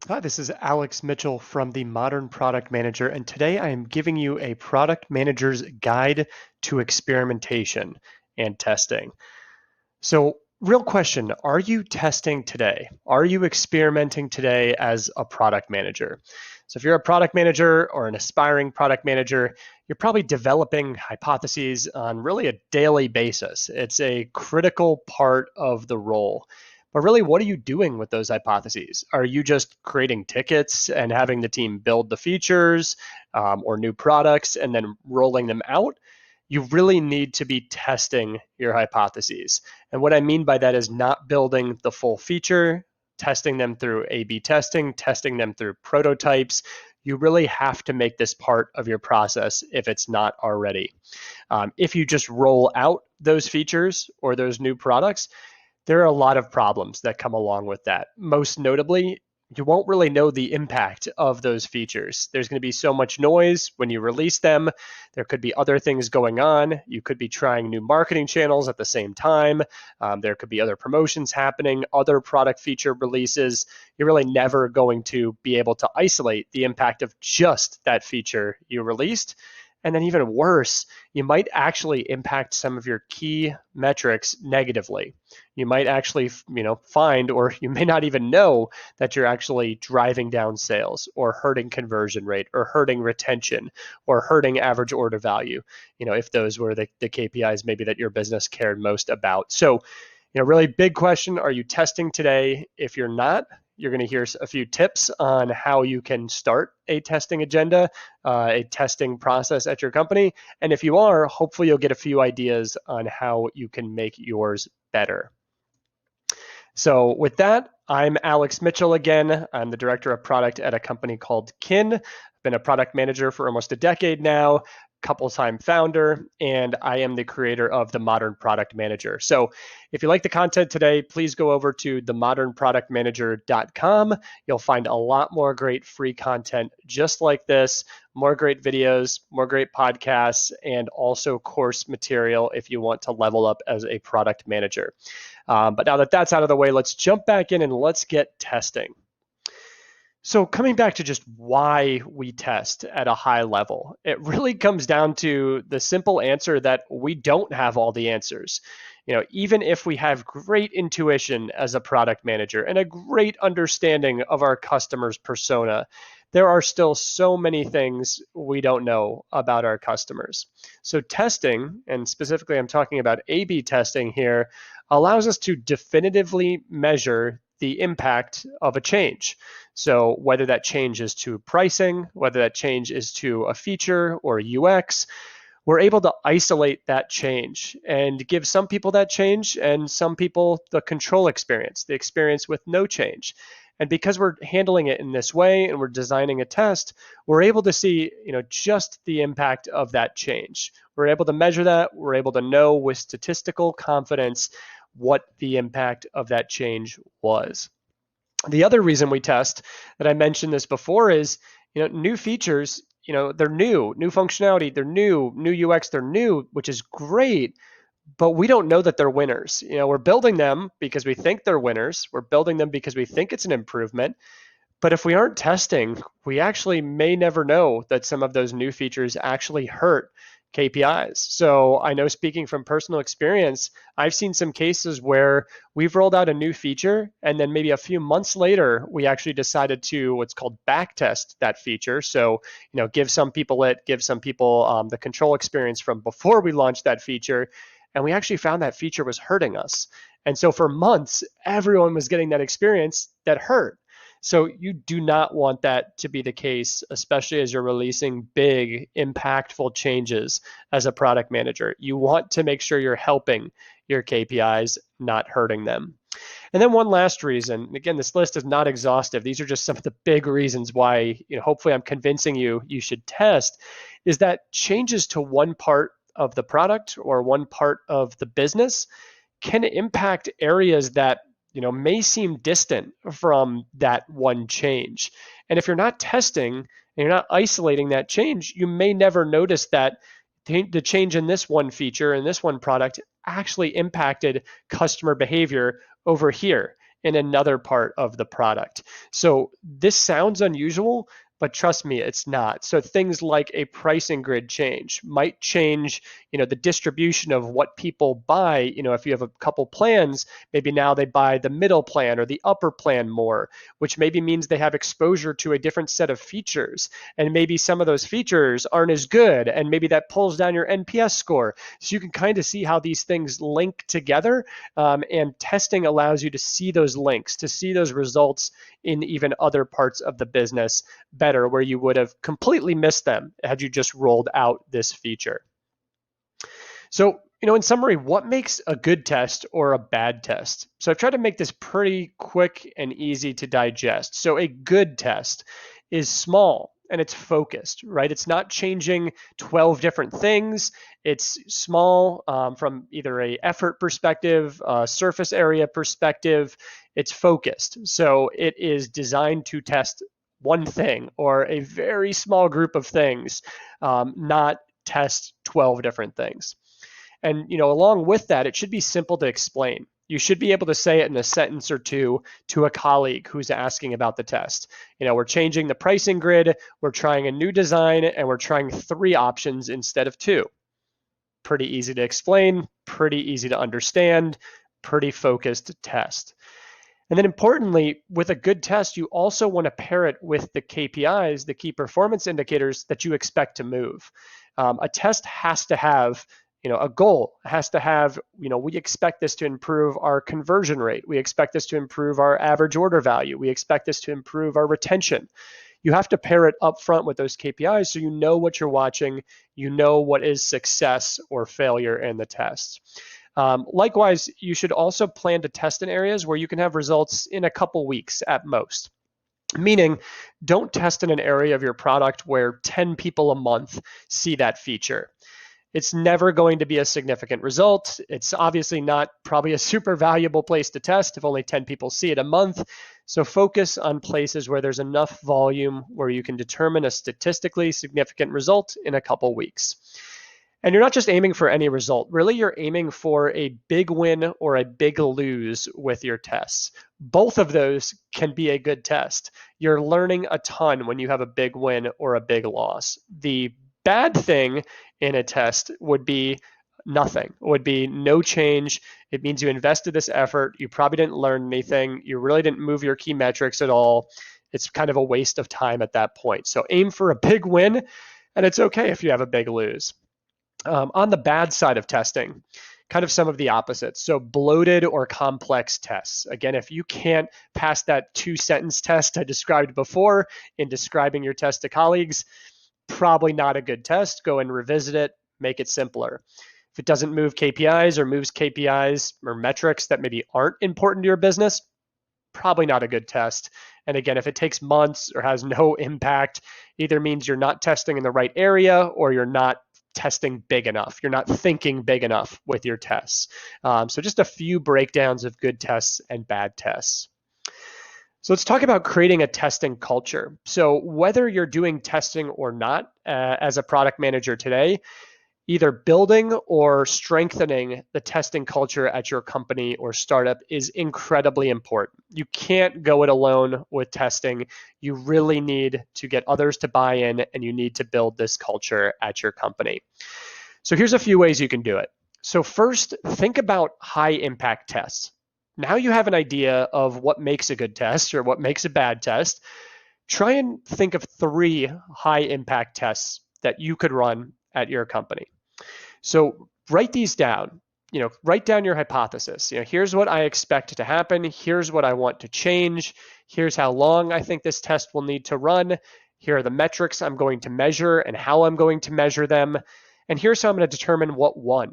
Hi, this is Alex Mitchell from the Modern Product Manager, and today I am giving you a product manager's guide to experimentation and testing. So, real question, are you testing today? Are you experimenting today as a product manager? So, if you're a product manager or an aspiring product manager, you're probably developing hypotheses on really a daily basis. It's a critical part of the role. But really, what are you doing with those hypotheses? Are you just creating tickets and having the team build the features or new products and then rolling them out? You really need to be testing your hypotheses. And what I mean by that is not building the full feature, testing them through A B testing, testing them through prototypes. You really have to make this part of your process if it's not already. If you just roll out those features or those new products, there are a lot of problems that come along with that. Most notably, you won't really know the impact of those features. There's going to be so much noise when you release them. There could be other things going on. You could be trying new marketing channels at the same time. There could be other promotions happening, other product feature releases. You're really never going to be able to isolate the impact of just that feature you released. And then even worse, you might actually impact some of your key metrics negatively. You might actually, find, or you may not even know that you're actually driving down sales or hurting conversion rate or hurting retention or hurting average order value, if those were the KPIs maybe that your business cared most about. So, really big question, are you testing today? If you're not, you're going to hear a few tips on how you can start a testing agenda, a testing process at your company. And if you are, hopefully you'll get a few ideas on how you can make yours better. So with that, I'm Alex Mitchell again. I'm the director of product at a company called Kin. I've been a product manager for almost a decade now, couple-time founder, and I am the creator of the Modern Product Manager. So if you like the content today, please go over to themodernproductmanager.com. You'll find a lot more great free content just like this, more great videos, more great podcasts, and also course material if you want to level up as a product manager. But now that that's out of the way, let's jump back in and let's get testing. So coming back to just why we test at a high level, it really comes down to the simple answer that we don't have all the answers. Even if we have great intuition as a product manager and a great understanding of our customer's persona, there are still so many things we don't know about our customers. So testing, and specifically I'm talking about A/B testing here, allows us to definitively measure the impact of a change. So whether that change is to pricing, whether that change is to a feature or UX, we're able to isolate that change and give some people that change and some people the control experience, the experience with no change. And because we're handling it in this way and we're designing a test, we're able to see, just the impact of that change. We're able to measure that. We're able to know with statistical confidence what the impact of that change was. The other reason we test that I mentioned this before is, new features, they're new functionality, they're new UX, they're new, which is great, but we don't know that they're winners. We're building them because we think they're winners. We're building them because we think it's an improvement. But if we aren't testing, we actually may never know that some of those new features actually hurt KPIs. So I know, speaking from personal experience, I've seen some cases where we've rolled out a new feature and then maybe a few months later, we actually decided to what's called backtest that feature. So, give some people the control experience from before we launched that feature. And we actually found that feature was hurting us. And so for months, everyone was getting that experience that hurt. So you do not want that to be the case, especially as you're releasing big, impactful changes as a product manager. You want to make sure you're helping your KPIs, not hurting them. And then one last reason, again, this list is not exhaustive. These are just some of the big reasons why, hopefully I'm convincing you should test, is that changes to one part of the product or one part of the business can impact areas that may seem distant from that one change. And if you're not testing and you're not isolating that change, you may never notice that the change in this one feature and this one product actually impacted customer behavior over here in another part of the product. So this sounds unusual, but trust me, it's not. So things like a pricing grid change might change, the distribution of what people buy. If you have a couple plans, maybe now they buy the middle plan or the upper plan more, which maybe means they have exposure to a different set of features. And maybe some of those features aren't as good, and maybe that pulls down your NPS score. So you can kind of see how these things link together, and testing allows you to see those links, to see those results in even other parts of the business better, where you would have completely missed them had you just rolled out this feature. So, in summary, what makes a good test or a bad test? So I've tried to make this pretty quick and easy to digest. So a good test is small and it's focused, right? It's not changing 12 different things. It's small, from either a effort perspective, surface area perspective. It's focused. So it is designed to test one thing or a very small group of things, not test 12 different things. And along with that, it should be simple to explain. You should be able to say it in a sentence or two to a colleague who's asking about the test. We're changing the pricing grid, we're trying a new design, and we're trying 3 options instead of 2. Pretty easy to explain, pretty easy to understand, pretty focused test. And then importantly, with a good test, you also want to pair it with the KPIs, the key performance indicators that you expect to move. A test has to have a goal. It has to have, we expect this to improve our conversion rate. We expect this to improve our average order value. We expect this to improve our retention. You have to pair it up front with those KPIs so you know what you're watching, you know what is success or failure in the test. Likewise, you should also plan to test in areas where you can have results in a couple weeks at most. Meaning, don't test in an area of your product where 10 people a month see that feature. It's never going to be a significant result. It's obviously not probably a super valuable place to test if only 10 people see it a month. So focus on places where there's enough volume where you can determine a statistically significant result in a couple weeks. And you're not just aiming for any result. Really, you're aiming for a big win or a big lose with your tests. Both of those can be a good test. You're learning a ton when you have a big win or a big loss. The bad thing in a test would be nothing, would be no change. It means you invested this effort. You probably didn't learn anything. You really didn't move your key metrics at all. It's kind of a waste of time at that point. So aim for a big win, and it's okay if you have a big lose. On the bad side of testing, kind of some of the opposites. So bloated or complex tests. Again, if you can't pass that 2-sentence test I described before in describing your test to colleagues, probably not a good test. Go and revisit it, make it simpler. If it doesn't move KPIs or moves KPIs or metrics that maybe aren't important to your business, probably not a good test. And again, if it takes months or has no impact, either means you're not testing in the right area or you're not testing big enough. You're not thinking big enough with your tests. So just a few breakdowns of good tests and bad tests. So let's talk about creating a testing culture. So whether you're doing testing or not, as a product manager today, either building or strengthening the testing culture at your company or startup is incredibly important. You can't go it alone with testing. You really need to get others to buy in, and you need to build this culture at your company. So here's a few ways you can do it. So first, think about high impact tests. Now you have an idea of what makes a good test or what makes a bad test. Try and think of 3 high impact tests that you could run at your company. So write these down. Write down your hypothesis. Here's what I expect to happen. Here's what I want to change. Here's how long I think this test will need to run. Here are the metrics I'm going to measure and how I'm going to measure them. And here's how I'm going to determine what won.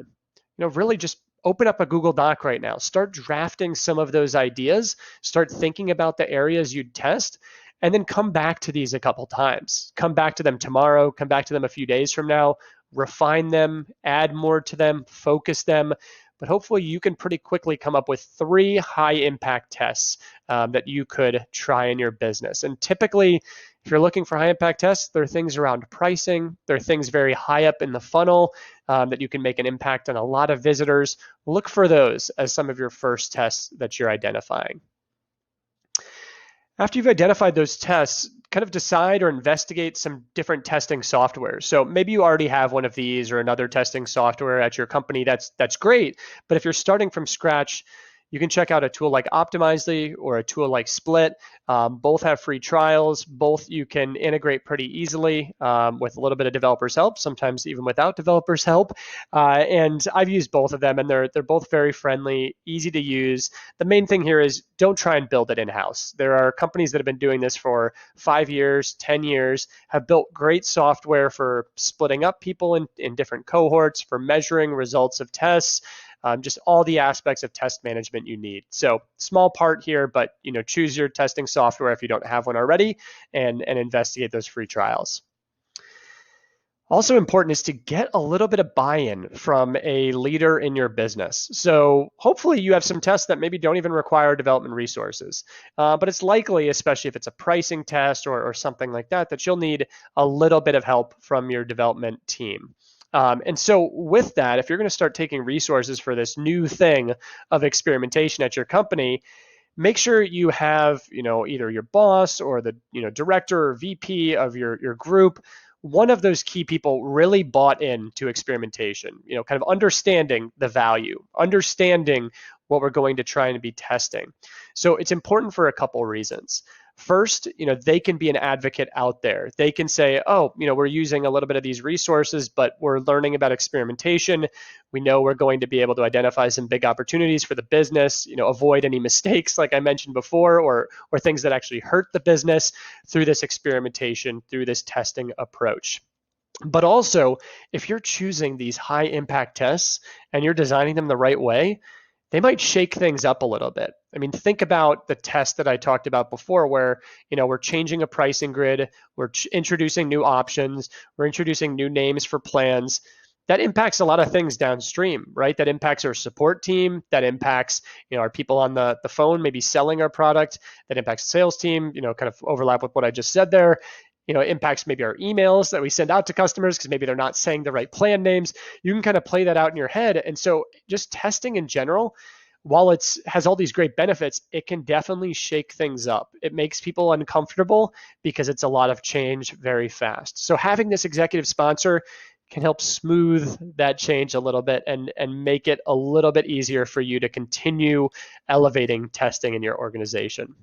Really just open up a Google Doc right now. Start drafting some of those ideas. Start thinking about the areas you'd test, and then come back to these a couple times. Come back to them tomorrow. Come back to them a few days from now. Refine them, add more to them, focus them. But hopefully you can pretty quickly come up with 3 high impact tests that you could try in your business. And typically, if you're looking for high impact tests, there are things around pricing. There are things very high up in the funnel that you can make an impact on a lot of visitors. Look for those as some of your first tests that you're identifying. After you've identified those tests, kind of decide or investigate some different testing software. So maybe you already have one of these or another testing software at your company. That's great. But if you're starting from scratch, you can check out a tool like Optimizely or a tool like Split. Both have free trials. Both you can integrate pretty easily with a little bit of developers' help, sometimes even without developers' help. And I've used both of them, and they're both very friendly, easy to use. The main thing here is don't try and build it in-house. There are companies that have been doing this for 5 years, 10 years, have built great software for splitting up people in different cohorts, for measuring results of tests, just all the aspects of test management you need. So small part here, but choose your testing software if you don't have one already, and investigate those free trials. Also important is to get a little bit of buy-in from a leader in your business. So hopefully you have some tests that maybe don't even require development resources, but it's likely, especially if it's a pricing test or something like that, that you'll need a little bit of help from your development team. And so with that, if you're going to start taking resources for this new thing of experimentation at your company, make sure you have either your boss or the director or VP of your group, one of those key people really bought into experimentation, kind of understanding the value, understanding what we're going to try and be testing. So it's important for a couple reasons. First, they can be an advocate out there. They can say, oh, we're using a little bit of these resources, but we're learning about experimentation. We know we're going to be able to identify some big opportunities for the business, avoid any mistakes, like I mentioned before, or things that actually hurt the business through this experimentation, through this testing approach. But also, if you're choosing these high impact tests and you're designing them the right way, they might shake things up a little bit. I mean, think about the test that I talked about before where, we're changing a pricing grid, we're introducing new options, we're introducing new names for plans. That impacts a lot of things downstream, right? That impacts our support team, that impacts, our people on the phone maybe selling our product, that impacts the sales team, kind of overlap with what I just said there. It impacts maybe our emails that we send out to customers because maybe they're not saying the right plan names. You can kind of play that out in your head. And so just testing in general, while it has all these great benefits, it can definitely shake things up. It makes people uncomfortable because it's a lot of change very fast. So having this executive sponsor can help smooth that change a little bit and make it a little bit easier for you to continue elevating testing in your organization.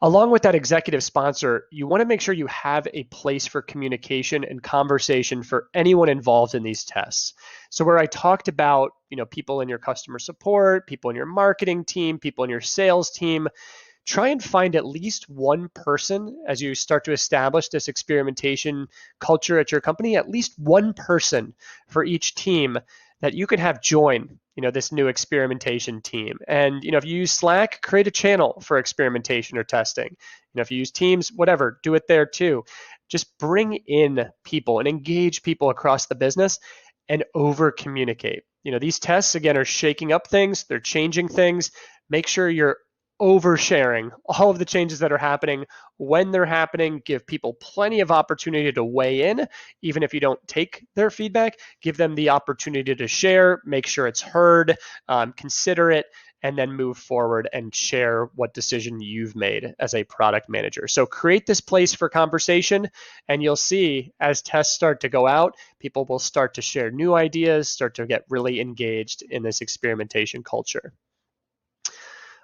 Along with that executive sponsor, you want to make sure you have a place for communication and conversation for anyone involved in these tests. So where I talked about, people in your customer support, people in your marketing team, people in your sales team, try and find at least one person as you start to establish this experimentation culture at your company, at least one person for each team that you could have join this new experimentation team. And if you use Slack, create a channel for experimentation or testing. If you use Teams, whatever, do it there too. Just bring in people and engage people across the business and over communicate. These tests again are shaking up things, they're changing things. Make sure you're oversharing all of the changes that are happening when they're happening. Give people plenty of opportunity to weigh in, even if you don't take their feedback. Give them the opportunity to share, make sure it's heard, consider it, and then move forward and share what decision you've made as a product manager. So create this place for conversation, and you'll see as tests start to go out, people will start to share new ideas, start to get really engaged in this experimentation culture.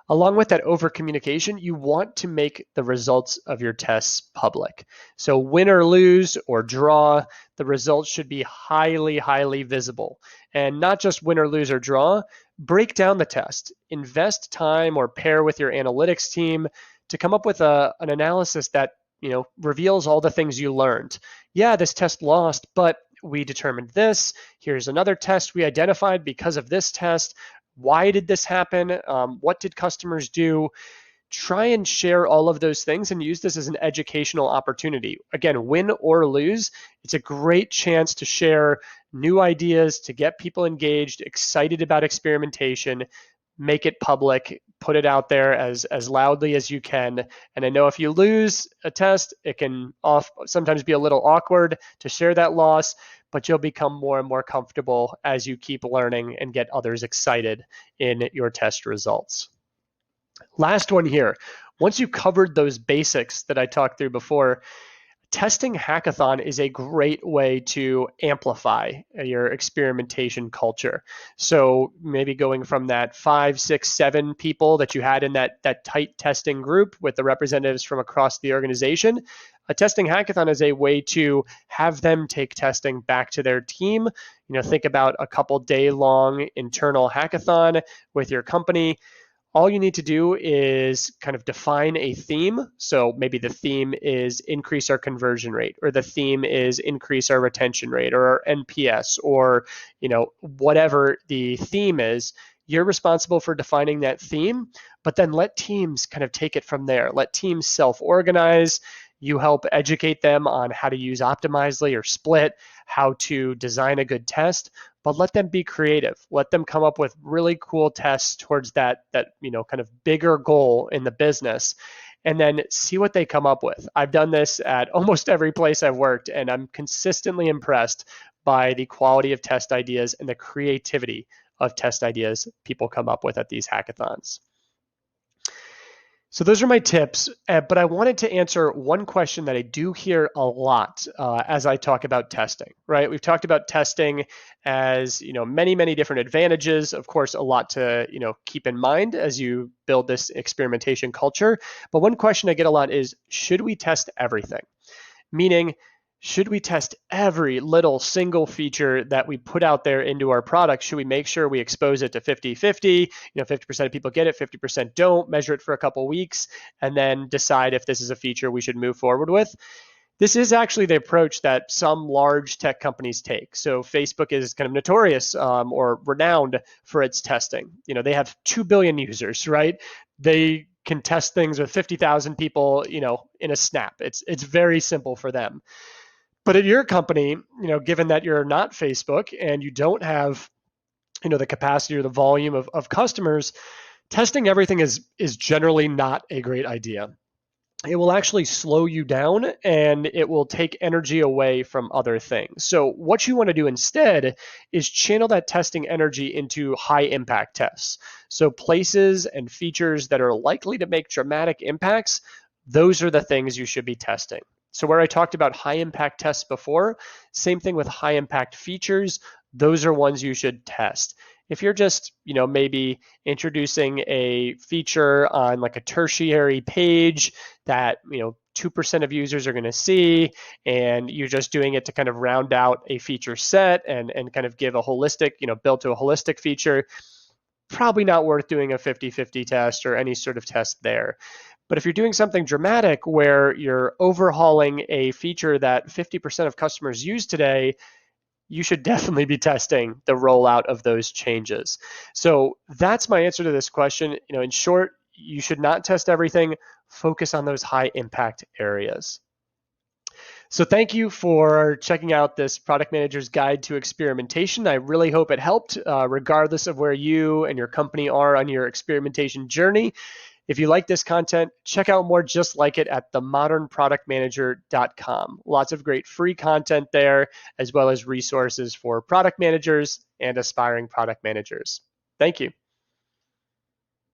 Along with that over communication, you want to make the results of your tests public. So win or lose or draw, the results should be highly, highly visible. And not just win or lose or draw, break down the test. Invest time or pair with your analytics team to come up with an analysis that reveals all the things you learned. Yeah, this test lost, but we determined this. Here's another test we identified because of this test. Why did this happen? What did customers do? Try and share all of those things and use this as an educational opportunity. Again, win or lose, it's a great chance to share new ideas, to get people engaged, excited about experimentation, make it public, put it out there as loudly as you can. And I know if you lose a test, it can sometimes be a little awkward to share that loss, but you'll become more and more comfortable as you keep learning and get others excited in your test results. Last one here. Once you've covered those basics that I talked through before, testing hackathon is a great way to amplify your experimentation culture. So maybe going from that 5, 6, 7 people that you had in that tight testing group with the representatives from across the organization, a testing hackathon is a way to have them take testing back to their team. Think about a couple day long internal hackathon with your company. All you need to do is kind of define a theme. So maybe the theme is increase our conversion rate, or the theme is increase our retention rate, or our NPS, or whatever the theme is. You're responsible for defining that theme, but then let teams kind of take it from there. Let teams self-organize. You help educate them on how to use Optimizely or Split, how to design a good test, but let them be creative. Let them come up with really cool tests towards that kind of bigger goal in the business, and then see what they come up with. I've done this at almost every place I've worked, and I'm consistently impressed by the quality of test ideas and the creativity of test ideas people come up with at these hackathons. So those are my tips, but I wanted to answer one question that I do hear a lot as I talk about testing, right? We've talked about testing as, many different advantages. Of course, a lot to, keep in mind as you build this experimentation culture. But one question I get a lot is, should we test everything? Meaning, should we test every little single feature that we put out there into our product? Should we make sure we expose it to 50-50? 50% of people get it, 50% don't, measure it for a couple weeks, and then decide if this is a feature we should move forward with? This is actually the approach that some large tech companies take. So Facebook is kind of notorious or renowned for its testing. They have 2 billion users, right? They can test things with 50,000 people, in a snap. It's very simple for them. But at your company, given that you're not Facebook and you don't have, the capacity or the volume of customers, testing everything is generally not a great idea. It will actually slow you down and it will take energy away from other things. So what you want to do instead is channel that testing energy into high impact tests. So places and features that are likely to make dramatic impacts, those are the things you should be testing. So where I talked about high impact tests before, same thing with high impact features, those are ones you should test. If you're just, maybe introducing a feature on like a tertiary page that, 2% of users are going to see, and you're just doing it to kind of round out a feature set and kind of give a holistic, build to a holistic feature, probably not worth doing a 50-50 test or any sort of test there. But if you're doing something dramatic where you're overhauling a feature that 50% of customers use today, you should definitely be testing the rollout of those changes. So that's my answer to this question. In short, you should not test everything. Focus on those high impact areas. So thank you for checking out this Product Manager's Guide to Experimentation. I really hope it helped, regardless of where you and your company are on your experimentation journey. If you like this content, check out more just like it at themodernproductmanager.com. Lots of great free content there, as well as resources for product managers and aspiring product managers. Thank you.